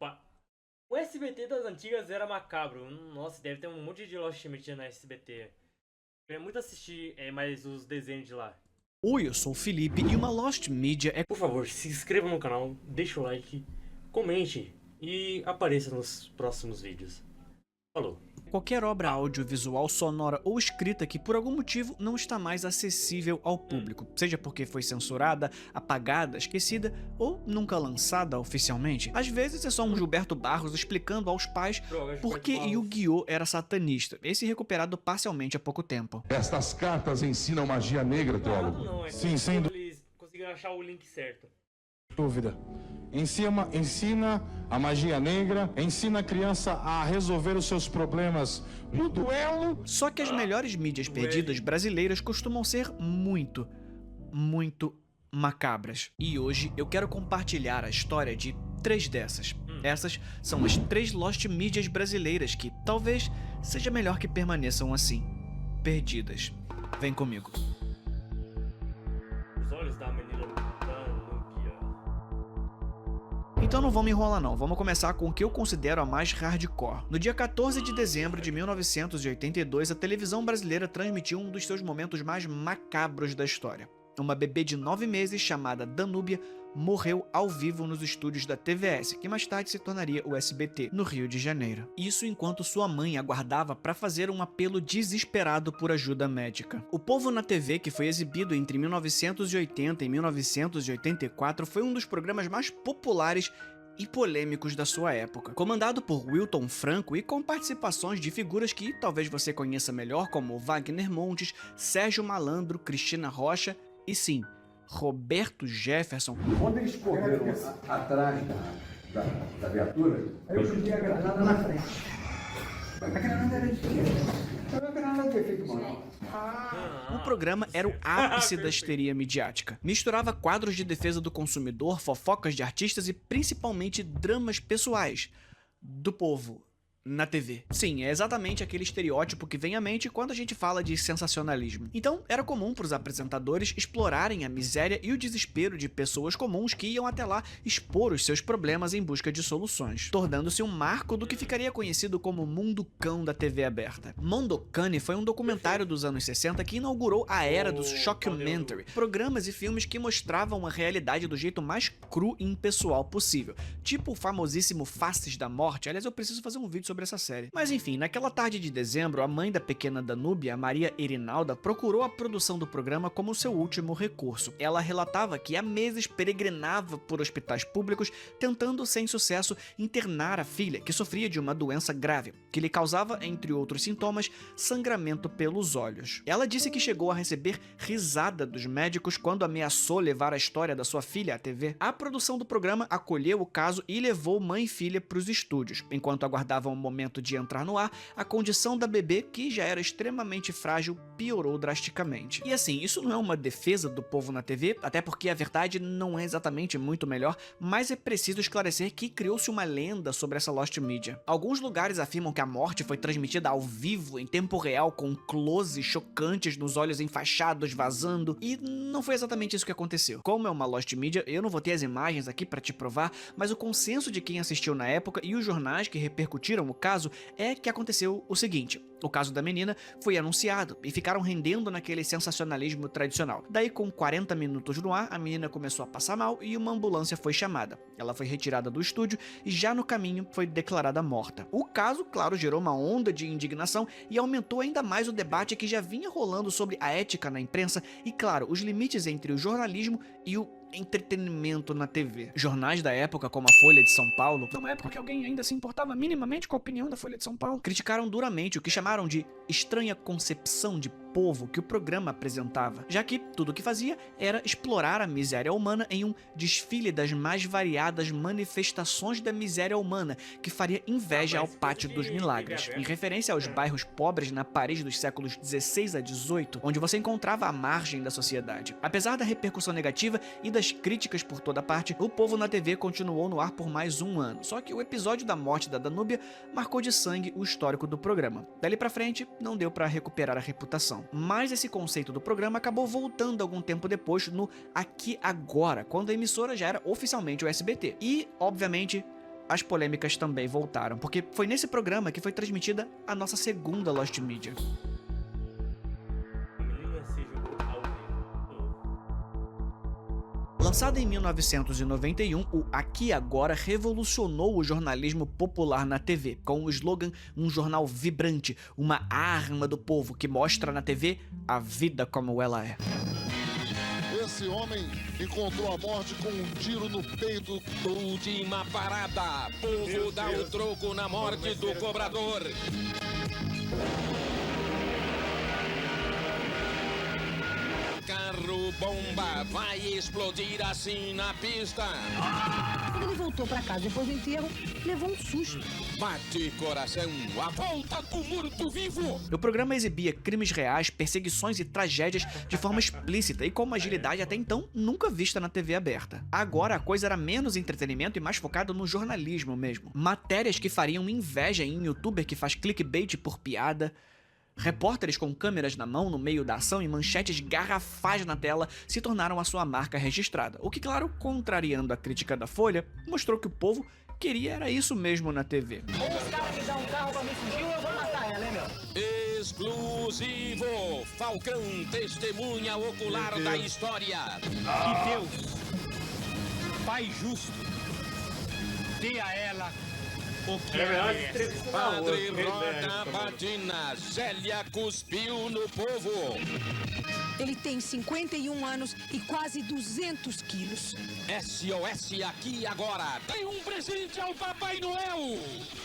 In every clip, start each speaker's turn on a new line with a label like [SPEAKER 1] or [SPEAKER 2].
[SPEAKER 1] Opa! O SBT das antigas era macabro. Nossa, deve ter um monte de Lost Media na SBT. Eu queria muito assistir mais os desenhos de lá.
[SPEAKER 2] Oi, eu sou o Felipe e uma Lost Media é...
[SPEAKER 1] Por favor, se inscreva no canal, deixa o like, comente e apareça nos próximos vídeos. Falou!
[SPEAKER 2] qualquer obra audiovisual, sonora ou escrita que por algum motivo não está mais acessível ao público, seja porque foi censurada, apagada, esquecida ou nunca lançada oficialmente. Às vezes é só um Gilberto Barros explicando aos pais por que Yu-Gi-Oh! Era satanista, esse recuperado parcialmente há pouco tempo.
[SPEAKER 3] Estas cartas ensinam magia negra, teólogo?
[SPEAKER 1] Não,
[SPEAKER 3] Sim, sem
[SPEAKER 1] eles conseguiram achar o link certo.
[SPEAKER 3] dúvida. Ensina a magia negra, ensina a criança a resolver os seus problemas no duelo.
[SPEAKER 2] Só que as melhores mídias perdidas brasileiras costumam ser muito macabras. E hoje eu quero compartilhar a história de 3 dessas. Essas são as 3 Lost Mídias brasileiras que talvez seja melhor que permaneçam assim, perdidas. Vem comigo.
[SPEAKER 1] Os olhos da menina da Núbia.
[SPEAKER 2] Então não vamos enrolar não, vamos começar com o que eu considero a mais hardcore. No dia 14 de dezembro de 1982, a televisão brasileira transmitiu um dos seus momentos mais macabros da história. Uma bebê de 9 meses chamada Danúbia morreu ao vivo nos estúdios da TVS, que mais tarde se tornaria o SBT, no Rio de Janeiro. Isso enquanto sua mãe aguardava para fazer um apelo desesperado por ajuda médica. O Povo na TV, que foi exibido entre 1980 e 1984, foi um dos programas mais populares e polêmicos da sua época. Comandado por Wilton Franco e com participações de figuras que talvez você conheça melhor, como Wagner Montes, Sérgio Malandro, Cristina Rocha e sim, Roberto Jefferson.
[SPEAKER 4] Quando eles correram atrás da viatura, aí eu joguei a granada na frente. A granada era de quê? Era uma granada de efeito manual.
[SPEAKER 2] O programa era o ápice da histeria midiática. Misturava quadros de defesa do consumidor, fofocas de artistas e principalmente dramas pessoais do povo na TV. Sim, é exatamente aquele estereótipo que vem à mente quando a gente fala de sensacionalismo. Então, era comum para os apresentadores explorarem a miséria e o desespero de pessoas comuns que iam até lá expor os seus problemas em busca de soluções, tornando-se um marco do que ficaria conhecido como Mundo Cão da TV aberta. Mondokane foi um documentário dos anos 60 que inaugurou a era dos shockumentary, programas e filmes que mostravam a realidade do jeito mais cru e impessoal possível, tipo o famosíssimo Faces da Morte. Aliás, eu preciso fazer um vídeo sobre essa série. Mas enfim, naquela tarde de dezembro, a mãe da pequena Danúbia, Maria Erinalda, procurou a produção do programa como seu último recurso. Ela relatava que há meses peregrinava por hospitais públicos tentando, sem sucesso, internar a filha, que sofria de uma doença grave, que lhe causava, entre outros sintomas, sangramento pelos olhos. Ela disse que chegou a receber risada dos médicos quando ameaçou levar a história da sua filha à TV. A produção do programa acolheu o caso e levou mãe e filha para os estúdios. Enquanto aguardavam momento de entrar no ar, a condição da bebê, que já era extremamente frágil, piorou drasticamente. E assim, isso não é uma defesa do Povo na TV, até porque a verdade não é exatamente muito melhor, mas é preciso esclarecer que criou-se uma lenda sobre essa Lost Media. Alguns lugares afirmam que a morte foi transmitida ao vivo, em tempo real, com closes chocantes nos olhos enfaixados vazando, e não foi exatamente isso que aconteceu. Como é uma Lost Media, eu não vou ter as imagens aqui para te provar, mas o consenso de quem assistiu na época e os jornais que repercutiram o caso é que aconteceu o seguinte: o caso da menina foi anunciado e ficaram rendendo naquele sensacionalismo tradicional. Daí, com 40 minutos no ar, a menina começou a passar mal e uma ambulância foi chamada. Ela foi retirada do estúdio e já no caminho foi declarada morta. O caso, claro, gerou uma onda de indignação e aumentou ainda mais o debate que já vinha rolando sobre a ética na imprensa e, claro, os limites entre o jornalismo e o entretenimento na TV. Jornais da época, como a Folha de São Paulo, numa época que alguém ainda se importava minimamente com a opinião da Folha de São Paulo, criticaram duramente o que chamaram de estranha concepção de povo que o programa apresentava, já que tudo o que fazia era explorar a miséria humana em um desfile das mais variadas manifestações da miséria humana, que faria inveja ao Pátio dos Milagres, em referência aos bairros pobres na Paris dos séculos 16 a 18, onde você encontrava a margem da sociedade. Apesar da repercussão negativa e das críticas por toda parte, o Povo na TV continuou no ar por mais um ano, só que o episódio da morte da Danúbia marcou de sangue o histórico do programa. Dali pra frente, não deu pra recuperar a reputação. Mas esse conceito do programa acabou voltando algum tempo depois no Aqui Agora, quando a emissora já era oficialmente o SBT. E, obviamente, as polêmicas também voltaram, porque foi nesse programa que foi transmitida a nossa segunda Lost Media.
[SPEAKER 1] A menina se jogou ao vivo.
[SPEAKER 2] Lançado em 1991, o Aqui Agora revolucionou o jornalismo popular na TV, com o slogan "Um jornal vibrante, uma arma do povo que mostra na TV a vida como ela é".
[SPEAKER 5] Esse homem encontrou a morte com um tiro no peito.
[SPEAKER 6] Última parada, povo dá o troco na morte do cobrador. Carro bomba vai explodir assim na pista.
[SPEAKER 7] Quando ele voltou pra casa depois do enterro, levou um susto.
[SPEAKER 6] Bate coração, a volta do morto-vivo.
[SPEAKER 2] O programa exibia crimes reais, perseguições e tragédias de forma explícita e com uma agilidade até então nunca vista na TV aberta. Agora a coisa era menos entretenimento e mais focada no jornalismo mesmo. Matérias que fariam inveja em um youtuber que faz clickbait por piada. Repórteres com câmeras na mão no meio da ação e manchetes garrafais na tela se tornaram a sua marca registrada. O que, claro, contrariando a crítica da Folha, mostrou que o povo queria era isso mesmo na TV.
[SPEAKER 7] Ou os caras me dão um carro pra me fugir ou eu vou matar ela, hein, meu?
[SPEAKER 6] Exclusivo, Falcão, testemunha ocular da história.
[SPEAKER 8] Que Deus, Pai justo, dê a ela o que
[SPEAKER 1] Era
[SPEAKER 8] ela
[SPEAKER 1] melhor
[SPEAKER 8] merece.
[SPEAKER 1] entrevista na
[SPEAKER 6] Padre
[SPEAKER 1] outra,
[SPEAKER 6] Roda Batina, Zélia cuspiu no povo.
[SPEAKER 7] Ele tem 51 anos e quase 200 quilos.
[SPEAKER 6] SOS Aqui Agora, tem um presente ao Papai Noel.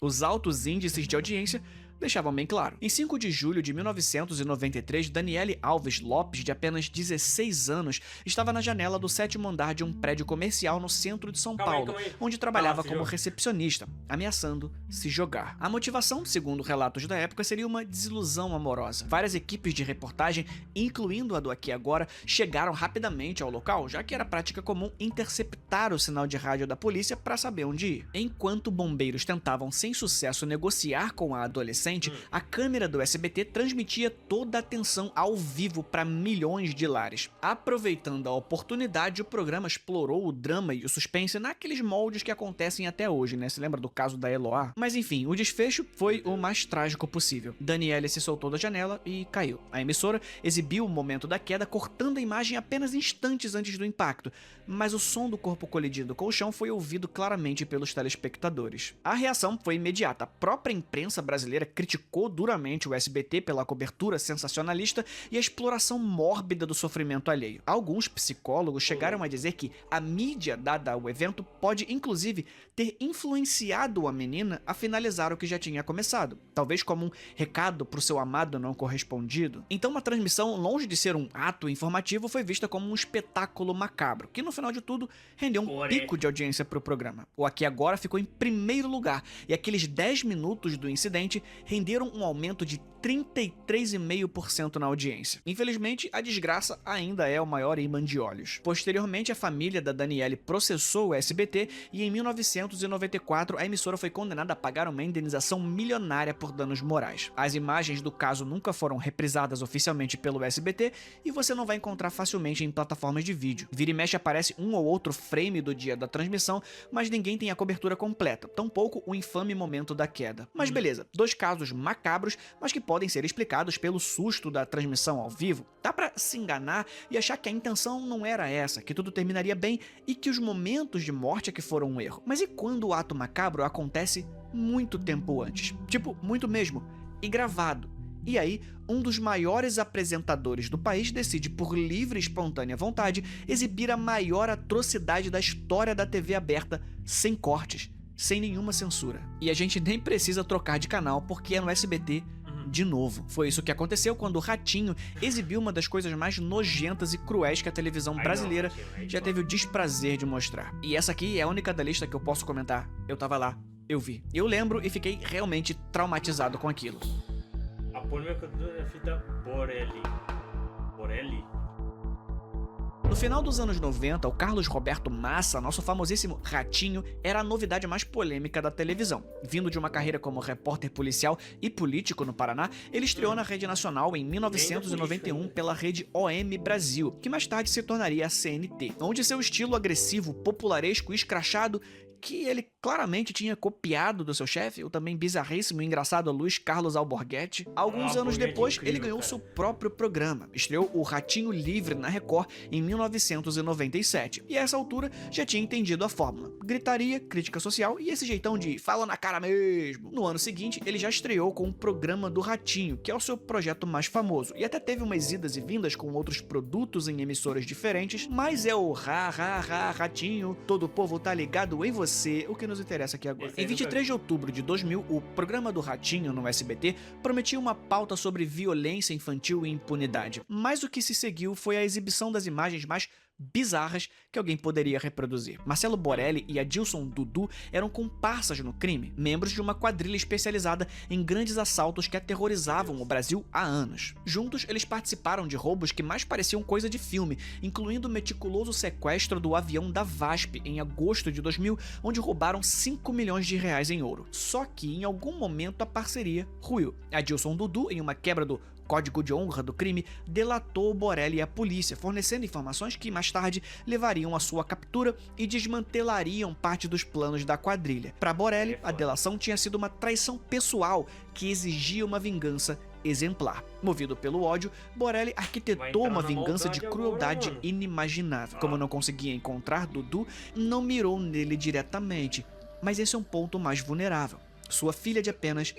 [SPEAKER 2] Os altos índices de audiência deixavam bem claro. Em 5 de julho de 1993, Daniele Alves Lopes, de apenas 16 anos, estava na janela do 7º andar de um prédio comercial no centro de São
[SPEAKER 1] Calma aí,
[SPEAKER 2] Paulo,
[SPEAKER 1] calma aí.
[SPEAKER 2] onde trabalhava
[SPEAKER 1] Se
[SPEAKER 2] como
[SPEAKER 1] joga.
[SPEAKER 2] recepcionista, ameaçando se jogar. A motivação, segundo relatos da época, seria uma desilusão amorosa. Várias equipes de reportagem, incluindo a do Aqui Agora, chegaram rapidamente ao local, já que era prática comum interceptar o sinal de rádio da polícia para saber onde ir. Enquanto bombeiros tentavam sem sucesso negociar com a adolescente, a câmera do SBT transmitia toda a atenção ao vivo para milhões de lares. Aproveitando a oportunidade, o programa explorou o drama e o suspense naqueles moldes que acontecem até hoje, né? Se lembra do caso da Eloá? Mas enfim, o desfecho foi o mais trágico possível. Daniele se soltou da janela e caiu. A emissora exibiu o momento da queda, cortando a imagem apenas instantes antes do impacto, mas o som do corpo colidindo com o chão foi ouvido claramente pelos telespectadores. A reação foi imediata. A própria imprensa brasileira criticou duramente o SBT pela cobertura sensacionalista e a exploração mórbida do sofrimento alheio. Alguns psicólogos chegaram a dizer que a mídia dada ao evento pode, inclusive, ter influenciado a menina a finalizar o que já tinha começado, talvez como um recado pro seu amado não correspondido. Então a transmissão, longe de ser um ato informativo, foi vista como um espetáculo macabro, que no final de tudo rendeu um pico de audiência pro programa. O Aqui Agora ficou em primeiro lugar, e aqueles 10 minutos do incidente renderam um aumento de 33,5% na audiência. Infelizmente, a desgraça ainda é o maior imã de olhos. Posteriormente, a família da Daniele processou o SBT e em 1994 a emissora foi condenada a pagar uma indenização milionária por danos morais. As imagens do caso nunca foram reprisadas oficialmente pelo SBT e você não vai encontrar facilmente em plataformas de vídeo. Vira e mexe aparece um ou outro frame do dia da transmissão, mas ninguém tem a cobertura completa, tampouco o infame momento da queda. Mas beleza, dois casos macabros, mas que podem ser explicados pelo susto da transmissão ao vivo. Dá pra se enganar e achar que a intenção não era essa, que tudo terminaria bem e que os momentos de morte é que foram um erro. Mas e quando o ato macabro acontece muito tempo antes? Tipo, muito mesmo. E gravado. E aí, um dos maiores apresentadores do país decide, por livre e espontânea vontade, exibir a maior atrocidade da história da TV aberta, sem cortes, sem nenhuma censura. E a gente nem precisa trocar de canal porque é no SBT de novo. Foi isso que aconteceu quando o Ratinho exibiu uma das coisas mais nojentas e cruéis que a televisão brasileira já teve o desprazer de mostrar. E essa aqui é a única da lista que eu posso comentar. Eu tava lá, eu vi. Eu lembro e fiquei realmente traumatizado com aquilo.
[SPEAKER 1] A polêmica da fita Borelli. Borelli?
[SPEAKER 2] No final dos anos 90, o Carlos Roberto Massa, nosso famosíssimo Ratinho, era a novidade mais polêmica da televisão. Vindo de uma carreira como repórter policial e político no Paraná, ele estreou na Rede Nacional em 1991 pela rede OM Brasil, que mais tarde se tornaria a CNT, onde seu estilo agressivo, popularesco e escrachado que ele claramente tinha copiado do seu chefe, o também bizarríssimo e engraçado Luiz Carlos Alborguete. Alguns anos depois, ele ganhou seu próprio programa. Estreou o Ratinho Livre na Record em 1997. E a essa altura já tinha entendido a fórmula. Gritaria, crítica social e esse jeitão de fala na cara mesmo. No ano seguinte, ele já estreou com o Programa do Ratinho, que é o seu projeto mais famoso, e até teve umas idas e vindas com outros produtos em emissoras diferentes, mas é o Ratinho, todo o povo tá ligado em você, o que nos interessa aqui agora. Em 23 de outubro de 2000, o Programa do Ratinho no SBT prometia uma pauta sobre violência infantil e impunidade, mas o que se seguiu foi a exibição das imagens mais bizarras que alguém poderia reproduzir. Marcelo Borelli e Adilson Dudu eram comparsas no crime, membros de uma quadrilha especializada em grandes assaltos que aterrorizavam o Brasil há anos. Juntos, eles participaram de roubos que mais pareciam coisa de filme, incluindo o meticuloso sequestro do avião da VASP em agosto de 2000, onde roubaram 5 milhões de reais em ouro. Só que, em algum momento, a parceria ruiu. Adilson Dudu, em uma quebra do código de honra do crime, delatou o Borelli e a polícia, fornecendo informações que mais tarde levariam à sua captura e desmantelariam parte dos planos da quadrilha. Para Borelli, a delação tinha sido uma traição pessoal que exigia uma vingança exemplar. Movido pelo ódio, Borelli arquitetou uma vingança de crueldade inimaginável. Como não conseguia encontrar Dudu, não mirou nele diretamente, mas esse é um ponto mais vulnerável. Sua filha de apenas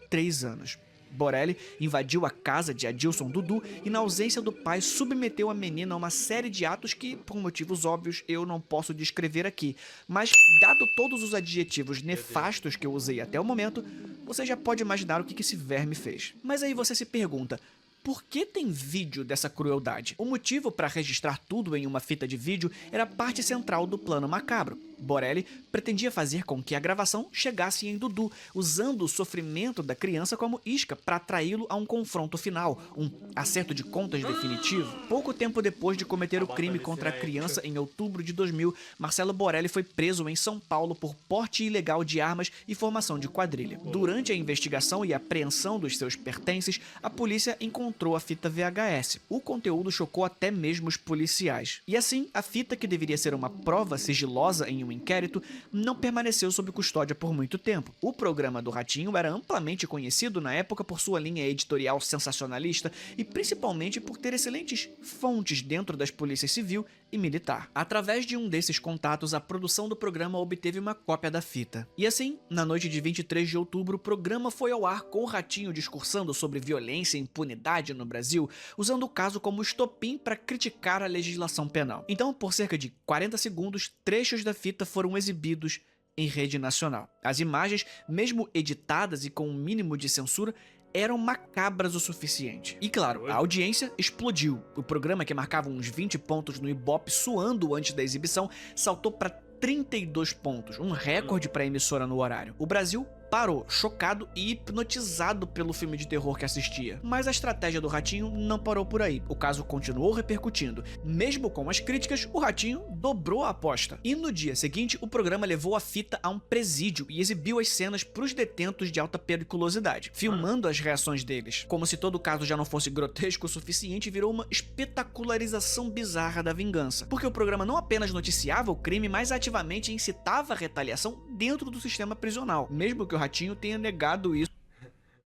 [SPEAKER 2] 3 anos. Borelli invadiu a casa de Adilson Dudu e, na ausência do pai, submeteu a menina a uma série de atos que, por motivos óbvios, eu não posso descrever aqui. Mas, dado todos os adjetivos nefastos que eu usei até o momento, você já pode imaginar o que esse verme fez. Mas aí você se pergunta, por que tem vídeo dessa crueldade? O motivo para registrar tudo em uma fita de vídeo era a parte central do plano macabro. Borelli pretendia fazer com que a gravação chegasse em Dudu, usando o sofrimento da criança como isca para atraí-lo a um confronto final, um acerto de contas definitivo. Pouco tempo depois de cometer o crime contra a criança, em outubro de 2000, Marcelo Borelli foi preso em São Paulo por porte ilegal de armas e formação de quadrilha. Durante a investigação e apreensão dos seus pertences, a polícia encontrou a fita VHS. O conteúdo chocou até mesmo os policiais. E assim, a fita, que deveria ser uma prova sigilosa em um inquérito, não permaneceu sob custódia por muito tempo. O Programa do Ratinho era amplamente conhecido na época por sua linha editorial sensacionalista e principalmente por ter excelentes fontes dentro das polícias civil e militar. Através de um desses contatos, a produção do programa obteve uma cópia da fita. E assim, na noite de 23 de outubro, o programa foi ao ar com o Ratinho discursando sobre violência e impunidade no Brasil, usando o caso como estopim para criticar a legislação penal. Então, por cerca de 40 segundos, trechos da fita foram exibidos em rede nacional. As imagens, mesmo editadas e com um mínimo de censura, eram macabras o suficiente. E claro, a audiência explodiu. O programa, que marcava uns 20 pontos no Ibope suando antes da exibição, saltou para 32 pontos, um recorde para a emissora no horário. O Brasil parou, chocado e hipnotizado pelo filme de terror que assistia. Mas a estratégia do Ratinho não parou por aí. O caso continuou repercutindo. Mesmo com as críticas, o Ratinho dobrou a aposta. E no dia seguinte, o programa levou a fita a um presídio e exibiu as cenas para os detentos de alta periculosidade, filmando as reações deles. Como se todo o caso já não fosse grotesco o suficiente, virou uma espetacularização bizarra da vingança. Porque o programa não apenas noticiava o crime, mas ativamente incitava a retaliação dentro do sistema prisional, mesmo que o Ratinho tenha negado isso.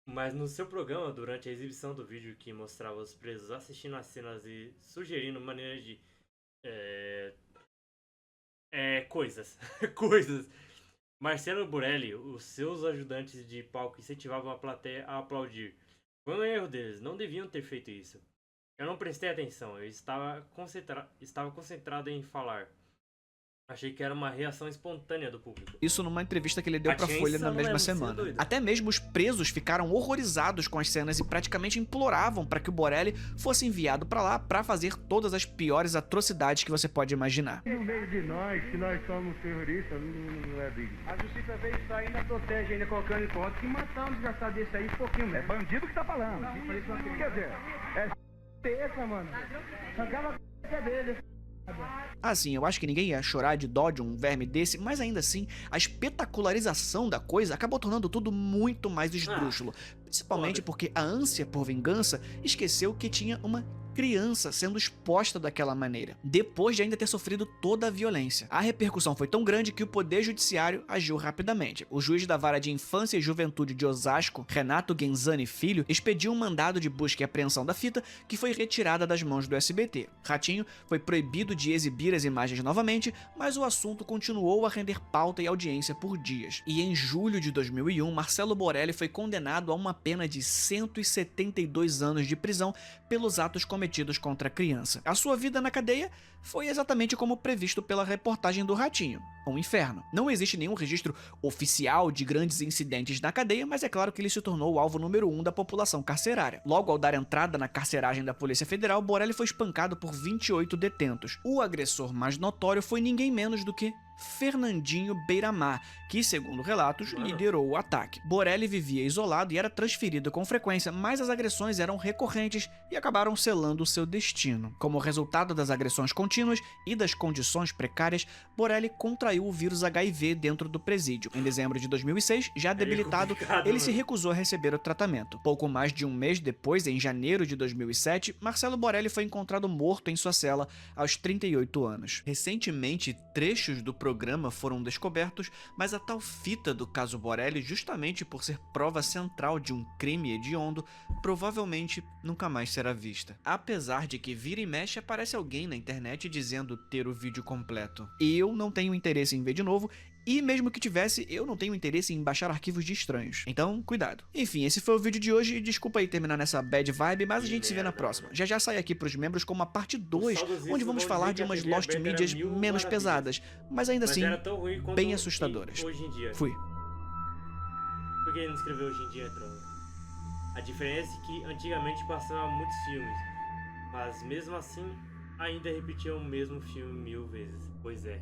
[SPEAKER 1] Mas no seu programa, durante a exibição do vídeo que mostrava os presos assistindo às cenas e sugerindo maneiras de coisas, Marcelo Borelli, os seus ajudantes de palco, incentivavam a plateia a aplaudir. Foi um erro deles, não deviam ter feito isso. Eu não prestei atenção, eu estava concentrado em falar. Achei que era uma reação espontânea do público.
[SPEAKER 2] Isso numa entrevista que ele deu pra Folha na mesma semana. Até mesmo os presos ficaram horrorizados com as cenas e praticamente imploravam para que o Borelli fosse enviado pra lá pra fazer todas as piores atrocidades que você pode imaginar.
[SPEAKER 9] No meio de nós, que nós somos terroristas, não é digno. A justiça veio isso aí, ainda protege, ainda colocando em conta que matamos um desgraçado desse aí pouquinho mesmo. É bandido que tá falando. Quer dizer, essa, mano. Arrancava a cabeça dele.
[SPEAKER 2] Assim, eu acho que ninguém ia chorar de dó de um verme desse, mas ainda assim, a espetacularização da coisa acabou tornando tudo muito mais esdrúxulo. Principalmente porque a ânsia por vingança esqueceu que tinha uma criança sendo exposta daquela maneira, depois de ainda ter sofrido toda a violência. A repercussão foi tão grande que o Poder Judiciário agiu rapidamente. O juiz da Vara de Infância e Juventude de Osasco, Renato Genzani Filho, expediu um mandado de busca e apreensão da fita, que foi retirada das mãos do SBT. Ratinho foi proibido de exibir as imagens novamente, mas o assunto continuou a render pauta e audiência por dias. E em julho de 2001, Marcelo Borelli foi condenado a uma pena de 172 anos de prisão pelos atos cometidos contra a criança. A sua vida na cadeia foi exatamente como previsto pela reportagem do Ratinho, um inferno. Não existe nenhum registro oficial de grandes incidentes na cadeia, mas é claro que ele se tornou o alvo número 1 da população carcerária. Logo ao dar entrada na carceragem da Polícia Federal, Borelli foi espancado por 28 detentos. O agressor mais notório foi ninguém menos do que Fernandinho Beiramar, que, segundo relatos, liderou o ataque. Borelli vivia isolado e era transferido com frequência, mas as agressões eram recorrentes e acabaram selando o seu destino. Como resultado das agressões contínuas e das condições precárias, Borelli contraiu o vírus HIV dentro do presídio. Em dezembro de 2006, já debilitado, ele se recusou a receber o tratamento. Pouco mais de um mês depois, em janeiro de 2007, Marcelo Borelli foi encontrado morto em sua cela aos 38 anos. Recentemente, trechos do programa foram descobertos, mas a tal fita do caso Borelli, justamente por ser prova central de um crime hediondo, provavelmente nunca mais será vista. Apesar de que vira e mexe aparece alguém na internet dizendo ter o vídeo completo. Eu não tenho interesse em ver de novo, e mesmo que tivesse, eu não tenho interesse em baixar arquivos de estranhos. Então, cuidado. Enfim, esse foi o vídeo de hoje. Desculpa aí terminar nessa bad vibe, mas a gente se vê na próxima. Já sai aqui pros membros com uma parte 2, onde vamos falar de umas Lost Medias menos pesadas, mas ainda assim, bem assustadoras.
[SPEAKER 1] Hoje em dia.
[SPEAKER 2] Fui.
[SPEAKER 1] Por que ele não escreveu hoje em dia, Troll? A diferença é que antigamente passava muitos filmes, mas mesmo assim, ainda repetiam o mesmo filme 1000 vezes. Pois é.